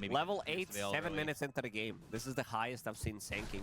maybe Level use 8, the veil 7 early. minutes into the game. This is the highest I've seen Sanking.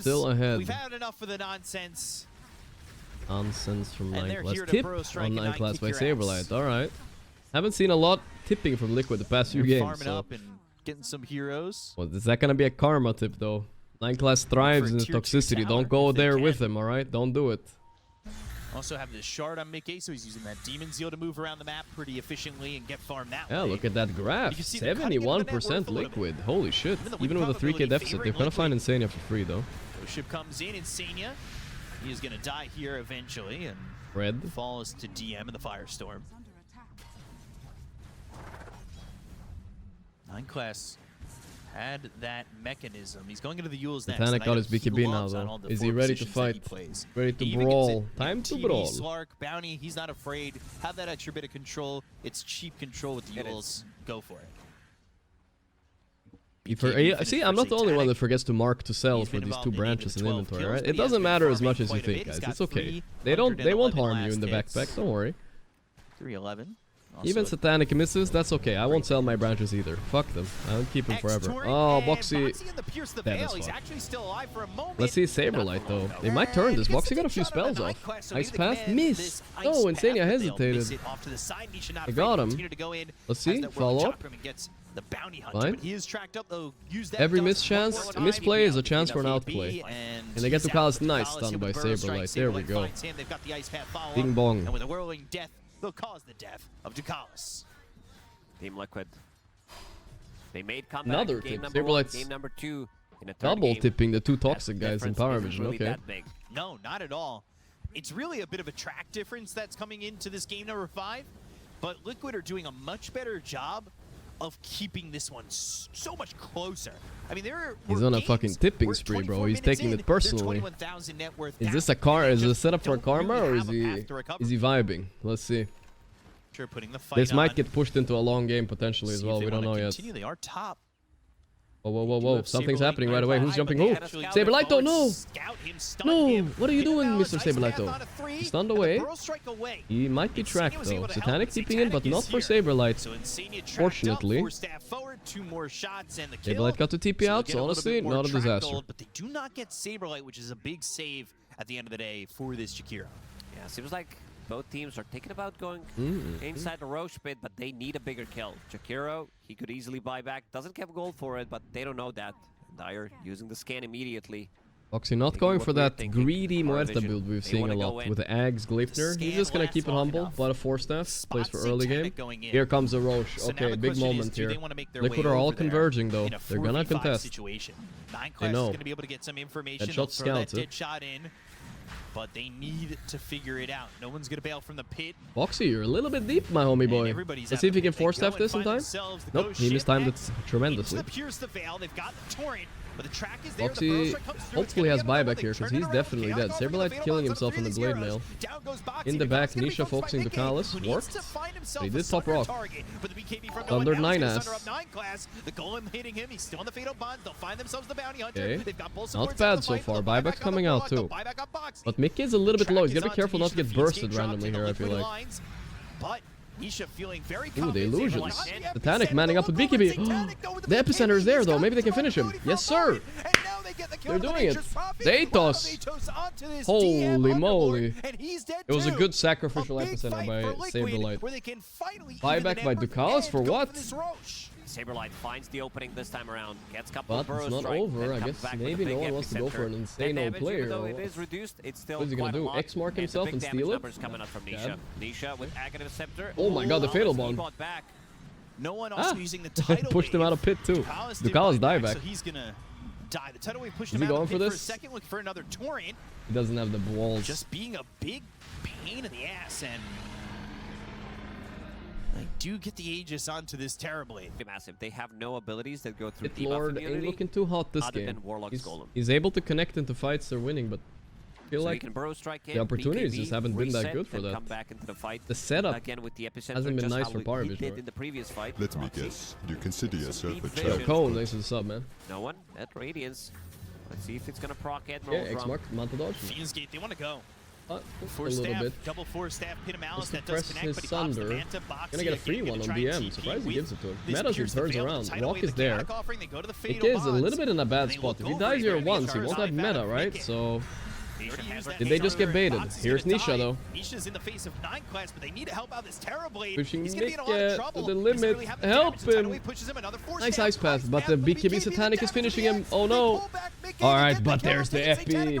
still ahead. We've had enough for the nonsense. Nonsense from And 9 they're class. here to Tip bro strike on and 9 not class kick by your ass. Saberlight. Alright. Haven't seen a lot tipping from Liquid the past few games. Farming So. up and getting some heroes. Well, is that gonna be a karma tip though? 9 class thrives in the tier 2 toxicity. tower, Don't go if they there with can. him, alright? Don't do it. Also have this shard on Mickey, so he's using that Demon Zeal to move around the map pretty efficiently and get farm that way. Yeah, look at that graph. You can see they're cutting into the net 71% worth a little liquid. Holy shit. Even the Even with a 3k probability deficit, they're favoring gonna find Liquid. Insania for free though. Ghost ship comes in, Insania. He is going to die here eventually and Red. falls to DM in the Firestorm. 9 class had that mechanism. He's going into the Yules next. Titanic and got I his know he BKB now loves on all though. the Is he four ready to positions that he fight? plays. Ready to He even gets brawl? it Time to MTV, brawl. Slark, Bounty, he's not afraid. Have that extra bit of control. It's cheap control with the Yules. Go for it. See, I'm not the only one that forgets to mark to sell for these 2 branches in inventory, right? It doesn't matter as much as you think, guys. It's okay. They won't harm you in the backpack, don't worry. 311. Even Satanic misses, that's okay. I won't sell my branches either. Fuck them. I'll keep them forever. Oh, Boxy. Dead as fuck. Let's see Saberlight though. They might turn this. Boxy got a few spells off. Ice Path, miss. Oh, Insania hesitated. I got him. Let's see, follow up. Fine. Every misplay is a chance for an outplay. And they get to call us nice, stunned by Saberlight. There we go. Ding bong. And with a whirling death, they'll cause the death of Ducalis. Team Liquid. They made comeback. Another game tip. number 1, Saberlight's game number 2 in a third double game. tipping the 2 toxic That guys in difference isn't Parivision. really Okay. that big. No, not at all. It's really a bit of a track difference that's coming into this game number 5, but Liquid are doing a much better job of keeping this one so much closer. I mean, He's on a fucking tipping spree, bro. He's taking it personally. Is this a is it a setup for a karma or is he vibing? Let's see. This might get pushed into a long game potentially as well. We don't know yet. They are top. Whoa, whoa, whoa, whoa. Something's happening right away. Who's jumping who? Saberlight, no! No! What are you doing, Mr. Saberlight? He's stunned away. He might be tracked though. Satanic tipping in, but not for Saberlight. Fortunately. Saberlight got to TP out, so honestly, not a disaster. But they do not get Saberlight, which is a big save at the end of the day for this Jakiro. Yeah, seems like both teams are thinking about going inside the Roche pit, but they need a bigger kill. Jakiro, he could easily buy back. Doesn't have gold for it, but they don't know that. Dire using the scan immediately. Boxy not going for that greedy Muerta build we've seen a lot with the Ags, Gleipnir. He's just gonna keep it humble, but a 4-staff, plays for early game. Here comes a Roche. Okay, big moment here. Liquid are all converging though. They're gonna contest. They know. Deadshot scouts it. But they need to figure it out. No one's gonna bail from the pit. Boxy, you're a little bit deep, my homie boy. Let's see if he can 4-staff this in time. Nope, he mistimed it tremendously. Boxy hopefully has buyback here, because he's definitely dead. Saberlight killing himself on the blade mail. In the back, Nisha focusing Ducalis. Worked. But he did top rock. Thunder 9-ass. Okay. Not bad so far. Buyback's coming out too. But Mickey is a little bit low. He's gotta be careful not to get bursted randomly here, I feel like. Ooh, the illusions. Satanic manning up with BKB. The epicenter is there though. Maybe they can finish him. Yes, sir. They're doing it. Zatos. Holy moly. It was a good sacrificial epicenter by Saberlight. Buyback by Ducalis for what? Saberlight finds the opening this time around. Gets a couple but it's not over. I guess maybe no one wants to go for an insane old player. Though it is reduced, it's still what is he gonna do? X-mark himself and steal it? Coming up from Nisha. Nisha with Aghanim Scepter. Oh my god, the Fatal Bond. No one also using the tidal pushed him out of pit too. Ducalis dieback. So he's gonna die. The tidal wave pushed him him out of the pit for a second, looking for another torrent. He doesn't have the walls. Just being a big pain in the ass, and I do get the Aegis onto this terribly. Massive. They have no abilities that go through Pit Lord ain't looking too hot this game. He's able to connect into fights they're winning, but I feel like the opportunities just haven't been that good for that. Come back into the fight. The setup again with the epicenter hasn't been nice for Parivision. In the previous fight. Let me guess, you consider yourself a Yo, champ. Cole, thanks for the sub, man. No one at Radiance. Let's see if it's gonna proc Admiral. Yeah, X-mark, Manta dodge. Fiend's Gate, they want to go. A little bit. Double 4-staff, pit him out. Just That to does press connect, his but he pops the Sunder. Manta. Boxy Gonna get a free one on DM. Surprised he gives it to him. Metas returns around. Rock is there. It is a little bit in a bad spot. If he dies here once, he won't have meta, right? So did they just get baited? Here's Nisha though. Nisha's in the face of 9 class, but they need to help out this Terrorblade. Pushing He's Mick gonna be in a lot of trouble. to the limit. Help him. Nice ice path, but the BKB Satanic is finishing him. Oh no. Alright, but there's the FP.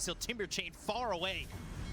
Still Timber Chain far away.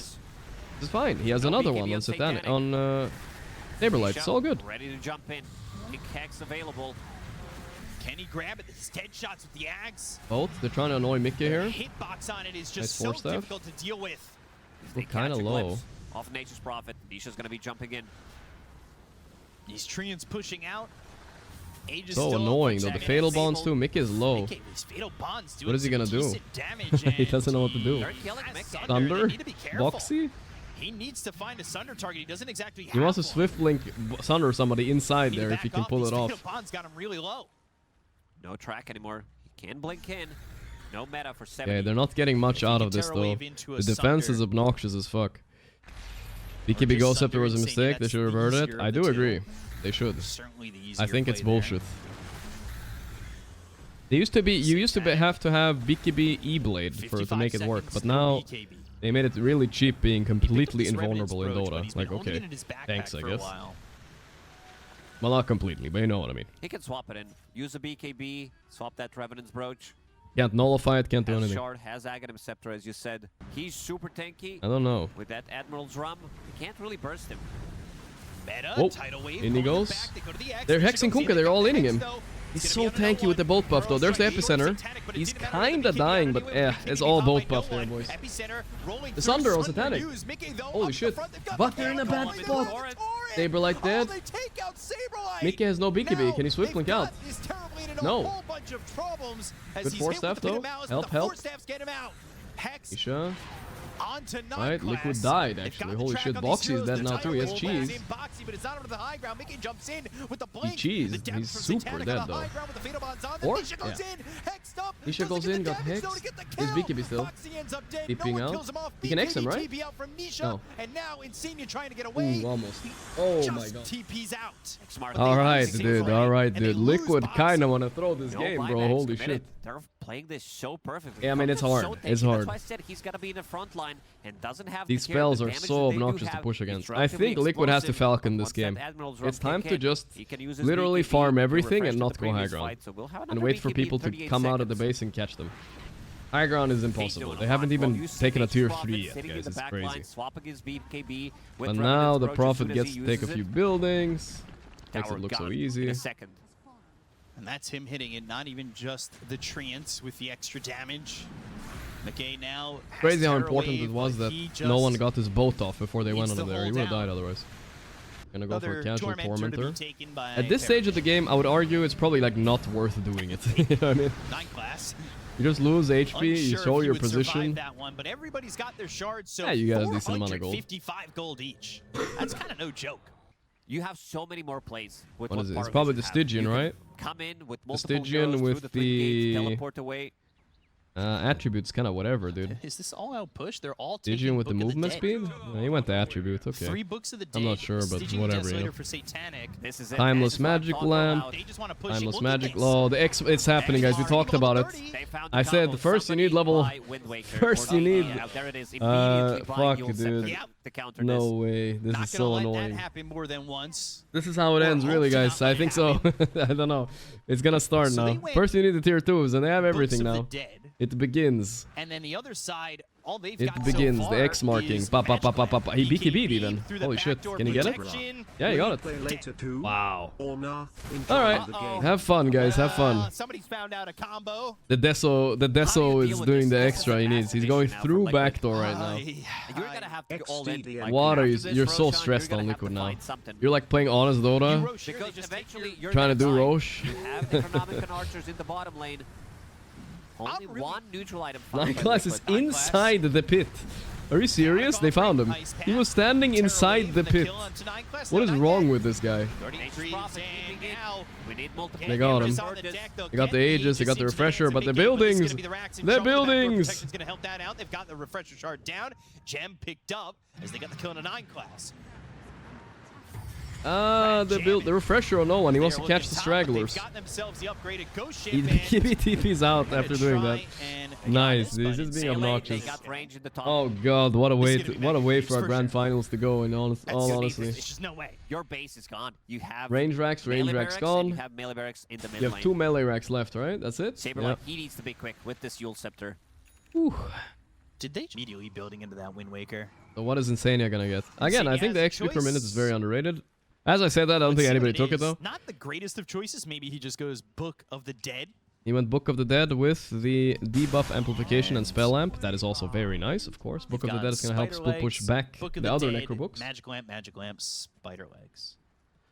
This is fine. He has another one on Satanic, on Neighborlight. It's all good. Ready to jump in. Big Hex available. Can he grab it? His dead shots with the Ags. Both. They're trying to annoy Mickey here. The hitbox on it is just Nice so force difficult to deal with. We're kind of low. Off Nature's Prophet. Nisha's going to be jumping in. These Treants pushing out. Age is So still annoying up, though. The Jack, fatal and bonds too. Mickey is low. Mickey, these fatal bonds What is he gonna do? He doesn't know what to do. Thunder? Boxy? He needs to find a Sunder target. He doesn't exactly have He wants to one. Swift Link Sunder somebody inside there if he can pull it off. Fatal bonds got him really low. No track anymore. He can blink in. No meta for 70. Okay, they're not getting much out of this though. The defense is obnoxious as fuck. BKB Ghost Scepter was a mistake. They should revert it. I do agree. They should. Certainly the I easier think it's play there. bullshit. They used to be. You used to have to have BKB E-Blade to make it work, but now they made it really cheap, being completely invulnerable in Dota. Like, okay, thanks, I guess. Well, not completely, but you know what I mean. He can swap it in. Use a BKB, swap that Revenant's Brooch. Can't nullify it, can't do Has anything. Shard, has Aghanim Scepter, as you said. He's super tanky. I don't know. With that Admiral's Rum, you can't really burst him. Meta, Whoa, tidal wave, in he pulling goes. back, they go to the X, They're Nisha hexing goes in, Kunkka, they they're got all the hitting Hex, him. though. He's It's so gonna be another tanky with the one. bolt buff though. There's the Gorgc, epicenter. Satanic, but it He's didn't matter. kinda The dying, BKB but out anyway. it's BKB all found bolt by buff no there, one. boys. Epicenter rolling The through, Sunder on Sunder Satanic. used. Mickey, though, Holy up the shit. front, they've got But the they're in a Torrent. bad Oh, spot. the Torrent. Saberlight Oh, dead. they take out Saberlight. Mickey has no BKB. Now Can he swift they've link got out? this terribly into No. a whole bunch of problems as Good he's force hit with staff the pit though. of malice, but Help, the help. force staffs get him out. Hex Isha. onto Right, Liquid died actually. Holy shit, Boxy is dead now too. He has cheese. Boxy, but it's not onto the high ground. Mickey jumps in with the blink. cheesed. The depth He's from super Satanic dead, on the high though. ground with the fatal bonds on. Or- Nisha goes in, hexed up. Nisha Doesn't goes get in, the got damage, though, hexed. to get the There's kill. BKB still. Boxy ends up dead. Keeping No one out. kills him off. He can X him, right? TP out from Nisha, No. and now Insania trying to get away. Ooh, almost. He Oh just my god. TP's out. Smart. Alright, dude. Alright, And they dude. lose Liquid Boxy. kinda wanna throw this No game, bro. buybacks Holy committed. shit. They're playing this so perfectly. Yeah, I mean, it's Kunkka's hard. so It's tanky. hard. That's why I said he's gotta be in the front line and doesn't have These the carry, the spells are damage so that they do obnoxious to have. push It's against. I relatively think Liquid has to explosive, Falcon but this once that game. Admiral's Rum It's time kick to in, just he can use his literally BKB farm to everything refresh and to not the go high previous ground. fight, so we'll have And another wait for BKB in people to 38 come out of the seconds. base and catch them. High ground is impossible. Doing They a haven't lot. even Well, used to taken a face tier Prophet 3 yet, sitting in guys. the It's back crazy. line, swapping his BKB with But Revenant's now the Brooch as Prophet soon as gets he to take a uses few it. buildings. Makes Tower it look so gone in easy. a second. And that's him hitting it, not even just the treants with the extra damage. McKay now has Crazy how Terror important Wave, it was but that he no one just got his boat off before they went needs under to there. He hold would have down. died otherwise. Gonna go for a another casual Tormentor to be Tormentor. taken by At this stage of the game, I would argue it's probably like not worth doing it. You know what I mean? 9 class. You just lose HP, you Unsure show if your would survive position. that one, but everybody's got their shards, so Yeah, you got a decent amount of gold. 455 gold each. That's kind of no joke. You have so many more plays with What is it? It's Parivision probably the have. Stygian, You can right? Come in with multiple Stygian heroes with through the 3 gates, the- teleport away. Attributes kind of whatever, dude. Is this all-out push? They're all Stygian taking with the Book of movement Dead. speed? He went to attribute, okay. 3 books of the I'm not Dead, sure, but Stygian whatever, you Desolator know. for Satanic. This is it. Timeless This is what I'm Magic talking Lamp. about. They just want to push Timeless it. Look at Magic this. Law. The X, it's happening, guys. We talked about it. They found the I said combo. first you Somebody need level. buy Wind Waker First or you need. yeah, there it is. Immediately buy Fuck, Yule dude. Scepter Yep. to counter No this. way. This Not is so gonna let annoying. that happen more than once. This is how it Or ends, hope really, to guys. not I let think it so. I don't know. It's gonna start So they now. went First you need the tier 2s, and they have Books everything of the now. Dead. It begins. And then the other side, all they've It got begins. so The far X marking. is Pa, pa, pa, pa, pa, pa. He Magic BKB'd even. through the Holy shit. backdoor Can he get it? protection. Yeah, he got it. Play later too. Wow. Or not. Alright. The game. Have fun, guys. Have fun. Somebody's found out a combo. The Deso is with doing this? the This is extra a he needs. He's going activation now through from Liquid. backdoor right now. You're gonna have to go all in. XD, Like, What are you? after this, You're so Roshan, stressed you're on gonna have Liquid to now. find something. You're like playing honest Dota, Because eventually you're trying to do gonna die. Roche. You have the Chronomicon archers in the bottom lane. Only really- one neutral item found Nine by Class is Liquid. inside the pit. Are you serious? They found him. He was standing inside the pit. What is wrong with this guy? Nature's Prophet keeping it. We need multiple They got him. They got the Aegis, they got the Refresher, but the buildings! The buildings! Protection's gonna help that out. They've got the Refresher shard down. Gem picked up as they got the kill in a 9 class. The Refresher on no one. He wants to They're catch looking the top, but stragglers. They've got themselves the upgraded Ghost Ship He and TP's out gonna after doing try that. and Nice, get he's this, just but being it's obnoxious. They got range in the top. Oh god, what a way This is to, gonna be what a mega way games for our for grand sure. finals to go in all honestly. There's just no way. Your base is gone. You have Range racks melee gone. barracks and you have melee barracks in the mid You have lane. 2 melee racks left, right? That's it? Saberlight, he needs to be quick with this Yule Scepter. Whew. Did they immediately building into that Wind Waker? So what is Insania gonna get? Again, I Insania think the has a XP per minute is choice. very underrated. As I said that, I don't Let's think see anybody what took it is. though. Not the greatest of choices. Maybe he just goes Book of the Dead. He went Book of the Dead with the debuff amplification and spell lamp. That is also very nice, of course. Book of the Got Dead is gonna help Spider split push Legs, back Book of the other Dead, Necro books. Magic Lamp, Spider Legs.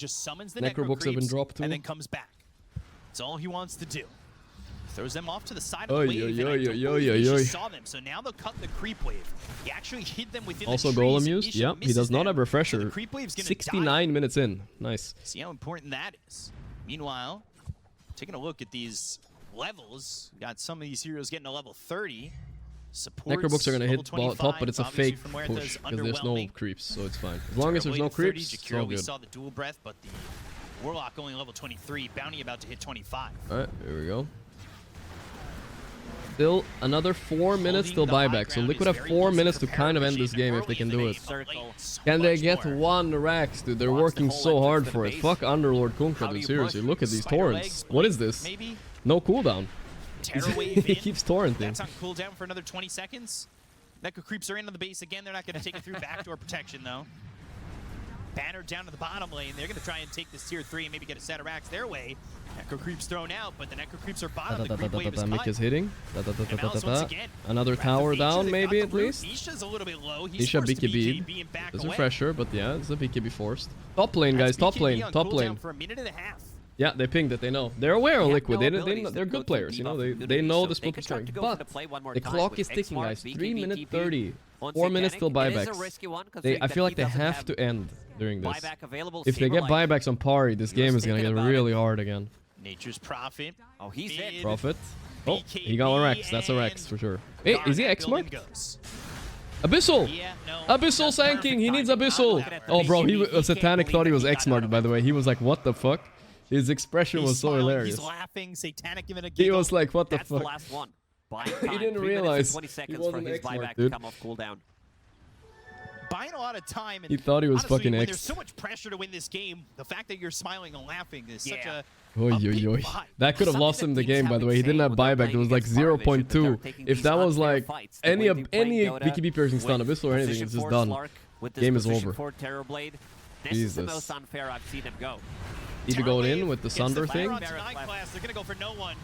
just summons the Necro books have been creeps dropped too. and then comes back. That's all he wants to do. Throws them off to the side of Oy, the wave. oy, And I oy, don't oy, believe oy, Nisha oy. saw them, so now they'll cut the creep wave. He actually hid them within Also the trees. golem and used. Nisha Yep, he misses does not them. have So refresher. the creep wave's gonna 69 minutes in. Nice. die. See how important that is. Meanwhile, taking a look at these levels, got some of these heroes getting to level 30. Supports Necrobooks are gonna level hit 25, top, but it's a obviously fake from Muerta's push because there's no underwhelming. creeps, so it's fine. As long as there's no Terrorblade at 30, creeps, it's Jakiro, all we good. saw the dual breath, but the Warlock only level 23. Bounty about to hit 25. Alright, here we go. Still another 4 minutes till buyback, so Liquid have 4 minutes to kind of end this game if they can do it. Can they get one racks, dude? They're working so hard for it. Fuck Underlord Kunkka, dude. Seriously, look at these torrents. What is this? Maybe No cooldown. Terror wave He in. keeps torrenting. That's on cooldown for another 20 seconds. Necro creeps are into the base again. They're not going to take it through backdoor protection, though. Banner down to the bottom lane. They're going to try and take this tier 3 and maybe get a set of racks their way. Necro creeps thrown out, but the Necro creeps are bottom. The creep wave is Mick cut. is hitting. And Malice once again. Another Wrath of tower Nature, down, they've maybe got at the root. least. Nisha's a little bit low. He's Nisha forced to BKB. BKB and back There's away. a fresher, but yeah, it's a BKB forced. Top lane, guys. That's Top BKB lane. on Top cooldown lane. For a minute and a half. Yeah, they pinged it. They know. They're aware of They have Liquid. no They're abilities to good go through players. You know, debuff they immunity, know so the they split can is start going. to go for But the play one more the time clock with is ticking, X-Mark, guys. 3 BKB, minutes TP 30. on 4 minutes till Satanic. It is a buybacks. risky one, considering I that feel like he they doesn't have to end during this. buyback available. If they get Saberlight. buybacks on Pari, this game is gonna get thinking about really hard again. Nature's Prophet. Oh, he's in. Mid. Profit. Oh, he got a Rex. That's a Rex for sure. Hey, is he Garnet X marked? building goes. Abyssal! Yeah, no, Abyssal that's sanking. perfect He needs timing. Abyssal. Not Oh, bro, BKB, Satanic can't thought he believe was that he X got out marked, of by it. the way. He was like, what the fuck? His expression He's was so smiling, hilarious. He's laughing. Satanic giving a He giggle. was like, what the That's fuck? the last one. Buying He time, didn't 3 minutes and realize 20 he seconds for wasn't his X-marked, buyback dude. to come off cooldown. Buying a lot of time. And He thought he was honestly, fucking when X. There's so much pressure to win this game. The fact that you're smiling and laughing is such Yeah. a Oy, big oy, oy. vibe. That could have Something lost that him the teams game, have by the been way. He didn't saying have when they're buyback. It was playing like against Parivision, that they're 0.2. taking If these that was unfair like fights. any When they play Dota BKB piercing stun, with Abyssal or anything, Position it's just 4 done. Slark with this Game is Position over. 4 Terrorblade. This is the Jesus. most unfair I've seen him go. Either going in with the Gets Sunder fire thing. on tonight class. They're gonna go for no one.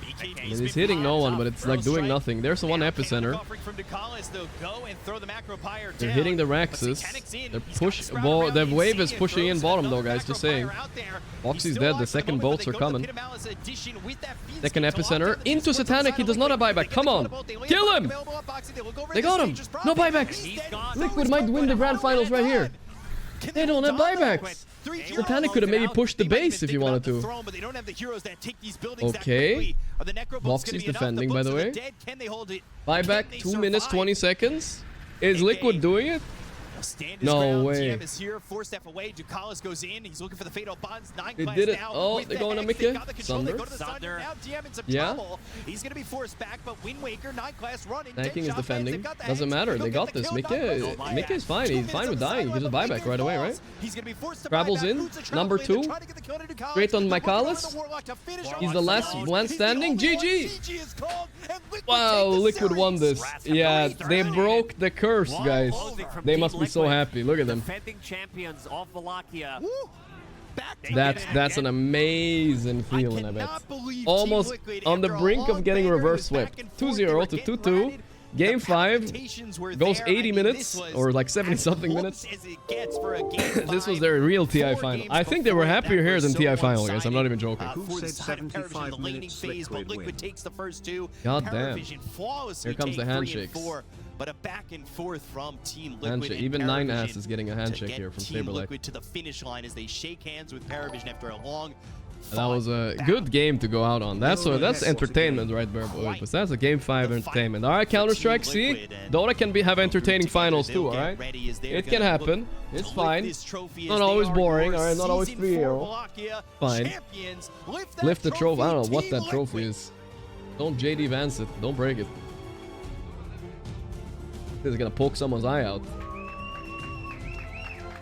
BKB's And he's been hitting no blocked one, up. but it's Throw like doing strike. nothing. There's the one Now epicenter. offering from Ducalis, they'll go and throw the macro pyre They're down, hitting the but Raxus. Satanic's in. They're He's got push. the sprout Well, around the the wave insane is and pushing in throws bottom though, another guys. Just macro saying. pyre out there. Foxy's He's still dead. alive The for second moment, bolts but are they go to coming. Pit of Malice addition with that Fiend Second Skin. So epicenter off to the into Discord Satanic. side He of does not have Liquid. buyback. They get Come the on. catapult, they lay Kill it him. available on Boxing. They look over They into got him. Nature's No Prophet. buybacks. He's dead. gone. So Liquid is might Liquid. win the grand Oh, finals right here. Can They don't have hold on? buybacks. Three Satanic heroes could have maybe out. pushed the They might base even if he think wanted about the to. throne, but they don't have the heroes that take these buildings that Okay. quickly. Are the Necrobolts Vox gonna is be enough? defending, The by the books of way. dead, can they hold it? Buyback Can they 2 minutes survive? 20 seconds. Is AK. Liquid doing it? Stand his No ground. way. TM is here, 4-step away. Ducalis goes in. He's looking for the fatal bonds. 9 They class did it. now Oh, with they're the going to Hex. Mika. They got the control. They Sunder. go to the Sunder. Now TM in some Yeah. trouble. He's going to be forced back, but Wind Waker, 9 class running. Tanking is Deadshot fans, defending. they've got the Doesn't Hex. matter. He'll They get got the this. kill. Mika 9 class Mika is fine. 2 He's minutes fine on with the dying. He can just sideline, buyback but right away, Wind right? falls. He's going to be forced to Travels buyback. in. Boots are Number traveling. 2. They're trying to get the kill to Ducalis. Straight on They're working on Michaelis. the Warlock to finish off He's the last zone. one He's the standing. only one. GG. GG is called, and Liquid Wow, take the Liquid won series. this. Yeah, they broke the curse, guys. They must be so happy. Look at them. Defending champions of Wallachia. Woo. Back to That's an amazing feeling, I bet. cannot believe Team Almost Liquid, on the after a brink of long getting banner, reverse it was back swept. and forth, 2-0 they were to getting 2-2. ratted. Game The 5 palpitations were goes there. 80 I mean, minutes this was or like 70 as something close minutes. as it gets for a game This was 5. their real TI 4 final. games I think they were before happier that here were than so TI final, guys. I'm not even one-sided. joking. For Who the said side of Parivision, 75 the laning minutes phase, but Liquid Liquid win? takes the first 2. God damn. Parivision flawlessly Here comes the take 3 and handshakes. 4, but a back and forth from Team Liquid. Handshake. and Even 9ass Parivision is getting a to handshake get here from Team Saberlight. Liquid to the finish line as they shake hands with Parivision after a long. That was a good game to go out on. That's entertainment right there, boys. That's a game 5 entertainment. All right, Counter-Strike, see? Dota can have entertaining finals too, all right? It can happen. It's fine. Not always boring, all right? Not always 3-0. Fine. Lift the trophy. I don't know what that trophy is. Don't JD Vance it. Don't break it. This is gonna poke someone's eye out.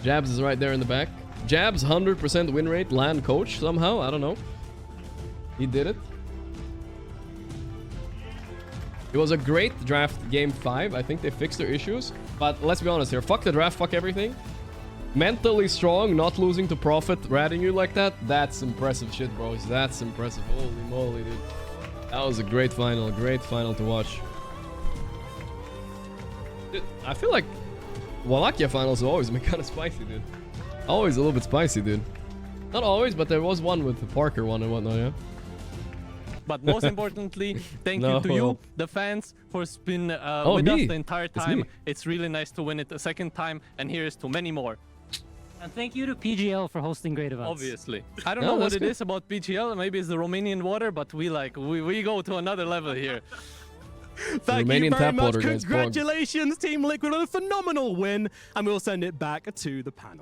Jabs is right there in the back. Jabs 100% win rate, land coach somehow. I don't know. He did it. It was a great draft game 5. I think they fixed their issues. But let's be honest here. Fuck the draft, fuck everything. Mentally strong, not losing to Profit, ratting you like that. That's impressive shit, bros. That's impressive. Holy moly, dude. That was a great final to watch. Dude, I feel like Wallachia finals have always been kind of spicy, dude. Always a little bit spicy, dude. Not always, but there was one with the Parker one and whatnot, yeah? But most importantly, thank you to you, the fans, for being with us the entire time. It's really nice to win it a second time, and here's to many more. And thank you to PGL for hosting great events. Obviously. I don't know what it is about PGL. Maybe it's the Romanian water, but we go to another level here. Thank you very much. Guys, Congratulations, Team Liquid, on a phenomenal win. And we'll send it back to the panel.